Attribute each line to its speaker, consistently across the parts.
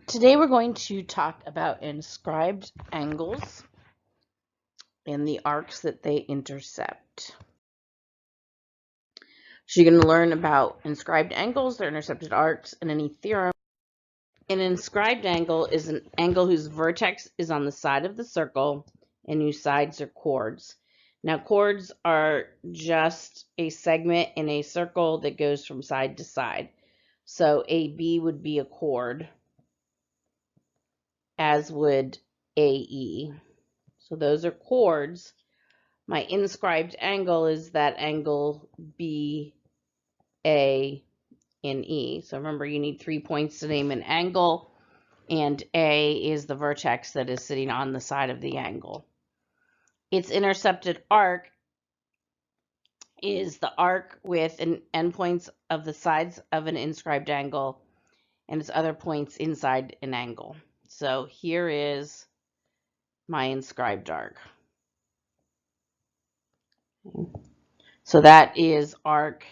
Speaker 1: Today we're going to talk about inscribed angles and the arcs that they intercept. So you're going to learn about inscribed angles, their intercepted arcs, and any theorem. An inscribed angle is an angle whose vertex is on the side of the circle and whose sides are chords. Now, chords are just a segment in a circle that goes from side to side. So AB would be a chord, as would AE. So those are chords. My inscribed angle is that angle B, A, and E. So remember, you need 3 points to name an angle, and A is the vertex that is sitting on the side of the angle. Its intercepted arc is the arc with an endpoints of the sides of an inscribed angle and its other points inside an angle. So here is my inscribed arc. So that is arc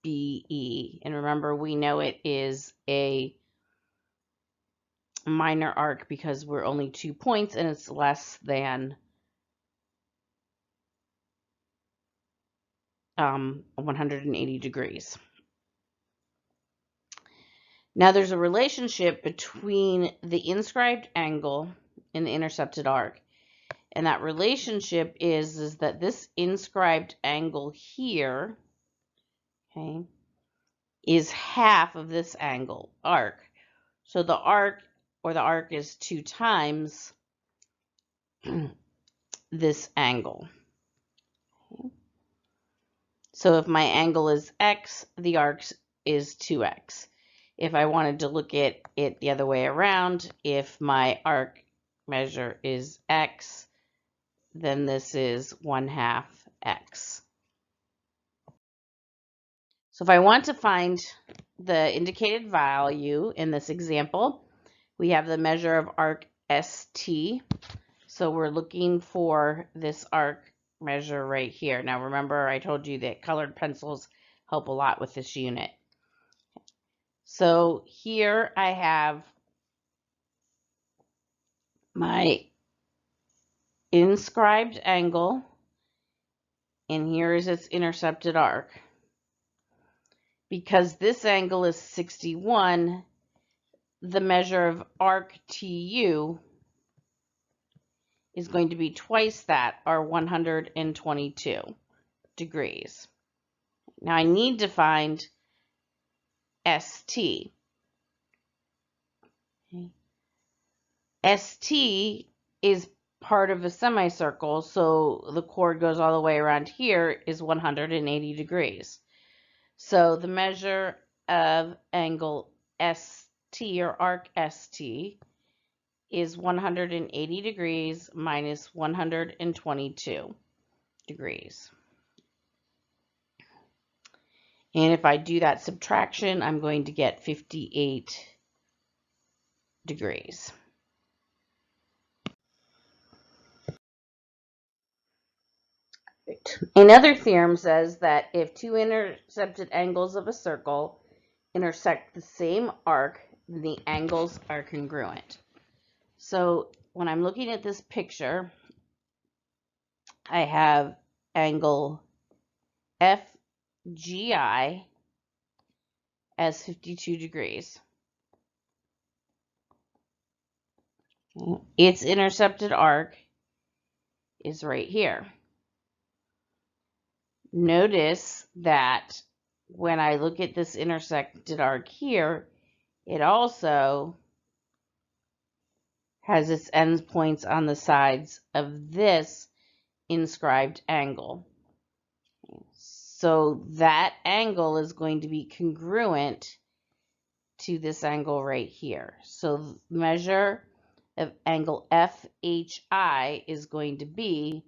Speaker 1: BE. And remember, we know it is a minor arc because we're only 2 points and it's less than 180 degrees. Now there's a relationship between the inscribed angle and the intercepted arc. And that relationship is that this inscribed angle here, okay, is half of this angle, arc. So the arc, or the arc, is 2 times this angle. Okay. So if my angle is x, the arc is 2x. If I wanted to look at it the other way around, if my arc measure is x, then this is 1/2 x. So if I want to find the indicated value in this example, we have the measure of arc ST. So we're looking for this arc measure right here. Now remember, I told you that colored pencils help a lot with this unit. So here I have my inscribed angle, and here is its intercepted arc. Because this angle is 61, the measure of arc TU is going to be twice that, or 122 degrees. Now I need to find ST. Okay. ST is part of a semicircle, so the chord goes all the way around here, is 180 degrees. So the measure of angle ST, or arc ST, is 180 degrees minus 122 degrees. And if I do that subtraction, I'm going to get 58 degrees. Another theorem says that if 2 intercepted angles of a circle intersect the same arc, then the angles are congruent. So when I'm looking at this picture, I have angle FGI as 52 degrees. Its intercepted arc is right here. Notice that when I look at this intersected arc here, it also has its endpoints on the sides of this inscribed angle. So that angle is going to be congruent to this angle right here. So measure of angle FHI is going to be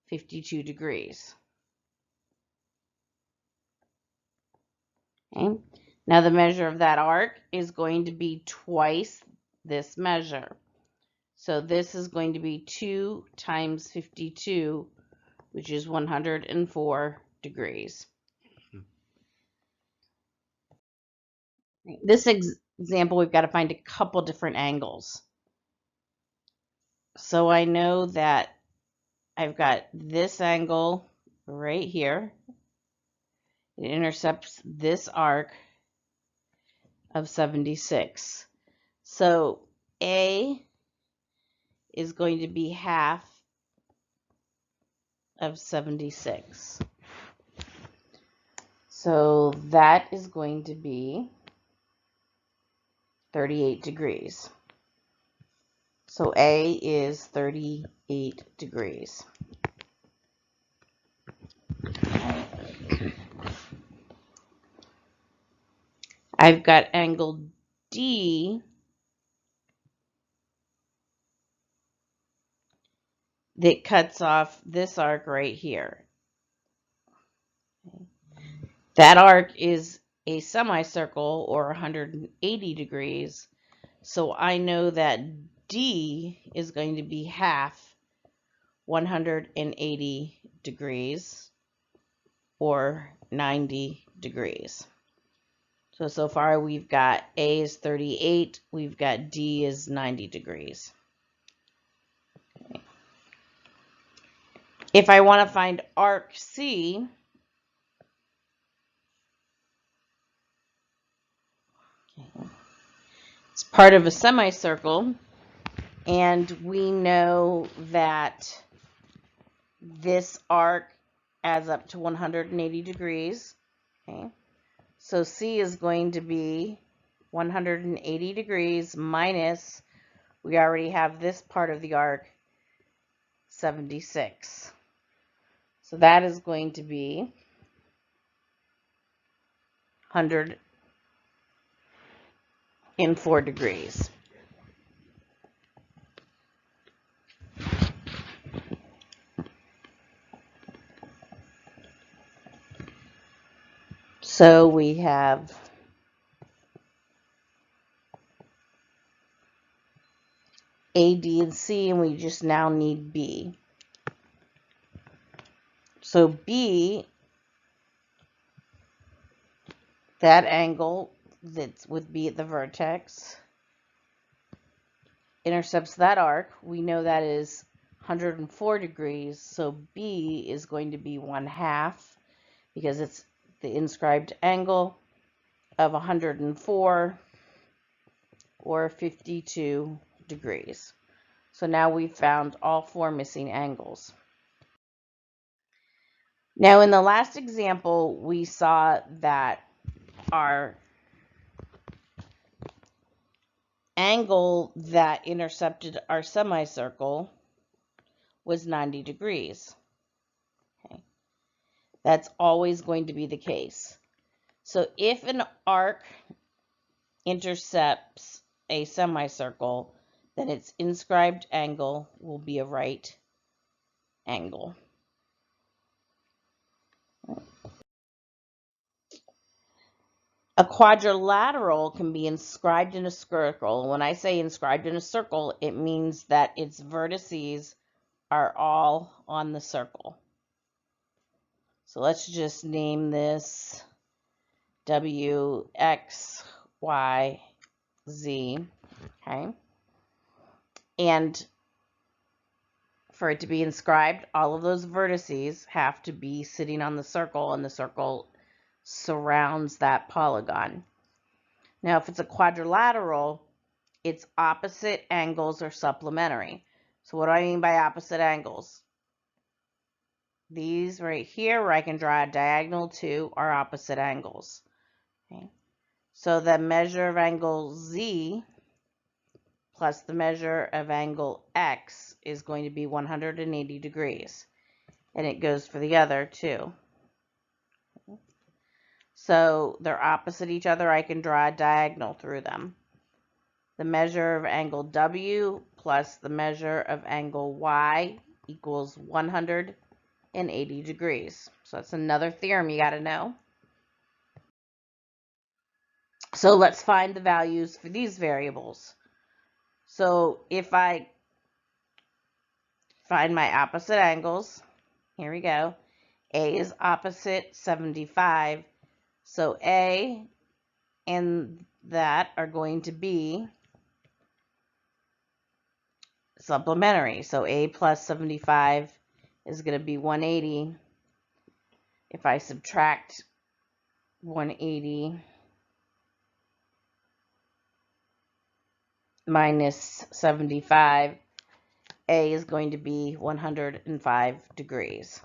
Speaker 1: 52 degrees. Okay. Now the measure of that arc is going to be twice this measure. So this is going to be 2 times 52, which is 104 degrees. This example, we've got to find a couple different angles. So I know that I've got this angle right here. It intercepts this arc of 76. So A is going to be half of 76. So that is going to be 38 degrees. So A is 38 degrees. I've got angle D that cuts off this arc right here. That arc is a semicircle or 180 degrees. So I know that D is going to be half 180 degrees or 90 degrees. So far we've got A is 38, we've got D is 90 degrees. Okay. If I want to find arc C, it's part of a semicircle, and we know that this arc adds up to 180 degrees. Okay. So C is going to be 180 degrees minus, we already have this part of the arc, 76. So that is going to be 104 degrees. So we have A, D, and C, and we just now need B. So B, that angle that's with B at the vertex, intercepts that arc. We know that is 104 degrees, so B is going to be 1/2 because it's the inscribed angle of 104 or 52 degrees. So now we've found all 4 missing angles. Now in the last example, we saw that our angle that intercepted our semicircle was 90 degrees. Okay. That's always going to be the case. So if an arc intercepts a semicircle, then its inscribed angle will be a right angle. A quadrilateral can be inscribed in a circle. When I say inscribed in a circle, it means that its vertices are all on the circle. So let's just name this W, X, Y, Z, okay? And for it to be inscribed, all of those vertices have to be sitting on the circle, and the circle surrounds that polygon. Now, if it's a quadrilateral, its opposite angles are supplementary. So what do I mean by opposite angles? These right here, where I can draw a diagonal to, are opposite angles. Okay. So the measure of angle Z plus the measure of angle X is going to be 180 degrees. And it goes for the other too. So they're opposite each other. I can draw a diagonal through them. The measure of angle W plus the measure of angle Y equals 180 degrees. So that's another theorem you got to know. So let's find the values for these variables. So if I find my opposite angles, here we go. A is opposite 75. So A and that are going to be supplementary. So A plus 75 is going to be 180. If I subtract 180 minus 75, A is going to be 105 degrees.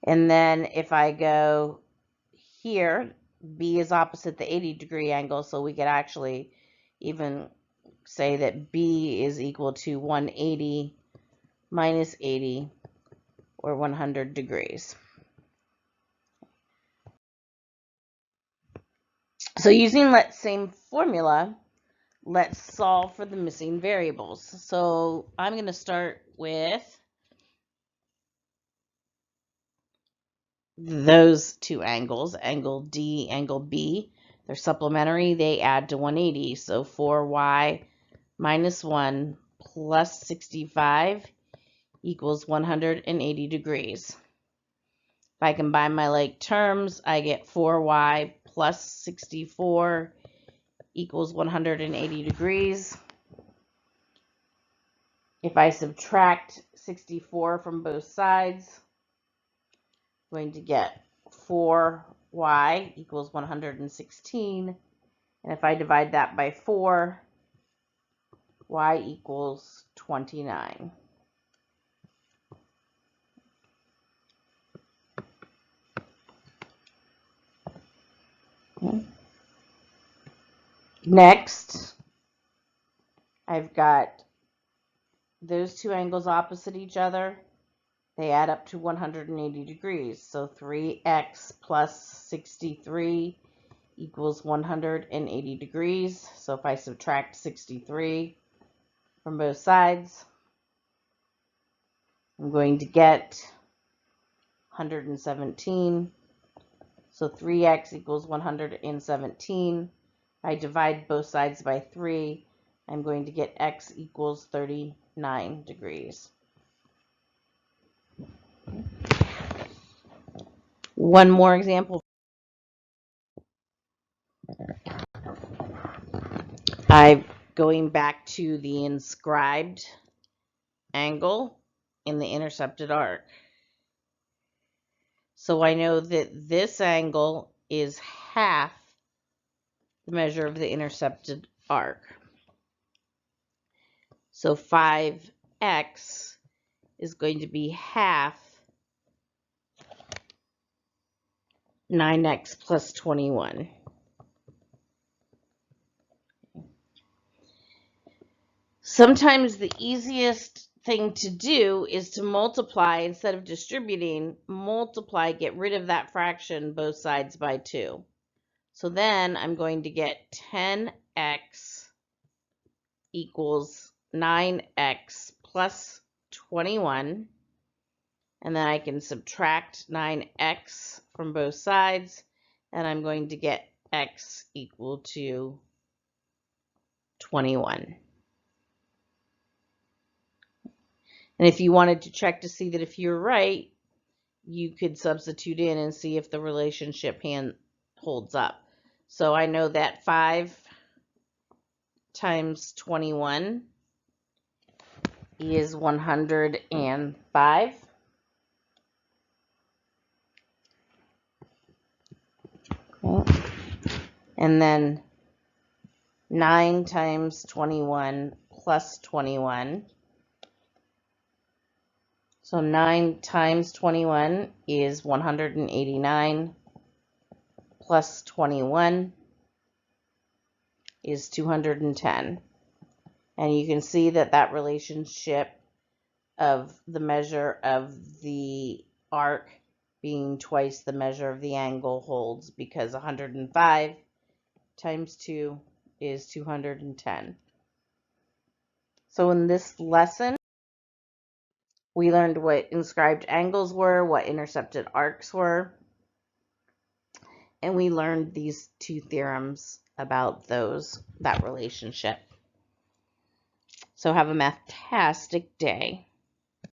Speaker 1: And then if I go here, B is opposite the 80-degree angle, so we could actually even say that B is equal to 180 minus 80, or 100 degrees. So using that same formula, let's solve for the missing variables. So I'm going to start with those two angles, angle D, angle B. They're supplementary, they add to 180. So 4y minus 1 plus 65 equals 180 degrees. If I combine my like terms, I get 4y plus 64 equals 180 degrees. If I subtract 64 from both sides, I'm going to get 4y equals 116. And if I divide that by 4, y equals 29. Next, I've got those two angles opposite each other. They add up to 180 degrees. So 3x plus 63 equals 180 degrees. So if I subtract 63 from both sides, I'm going to get 117. So 3x equals 117. I divide both sides by 3. I'm going to get x equals 39 degrees. One more example. I'm going back to the inscribed angle in the intercepted arc. So I know that this angle is half the measure of the intercepted arc. So 5x is going to be half 9x plus 21. Sometimes the easiest thing to do is to multiply instead of distributing. Multiply, get rid of that fraction both sides by 2. So then I'm going to get 10x equals 9x plus 21. And then I can subtract 9x from both sides, and I'm going to get x equal to 21. And if you wanted to check to see that if you're right, you could substitute in and see if the relationship holds up. So I know that 5 times 21 is 105. Okay. And then 9 times 21 plus 21. So 9 times 21 is 189 plus 21 is 210. And you can see that that relationship of the measure of the arc being twice the measure of the angle holds, because 105 times 2 is 210. So in this lesson, we learned what inscribed angles were, what intercepted arcs were, and we learned these two theorems about that relationship. So have a fantastic day.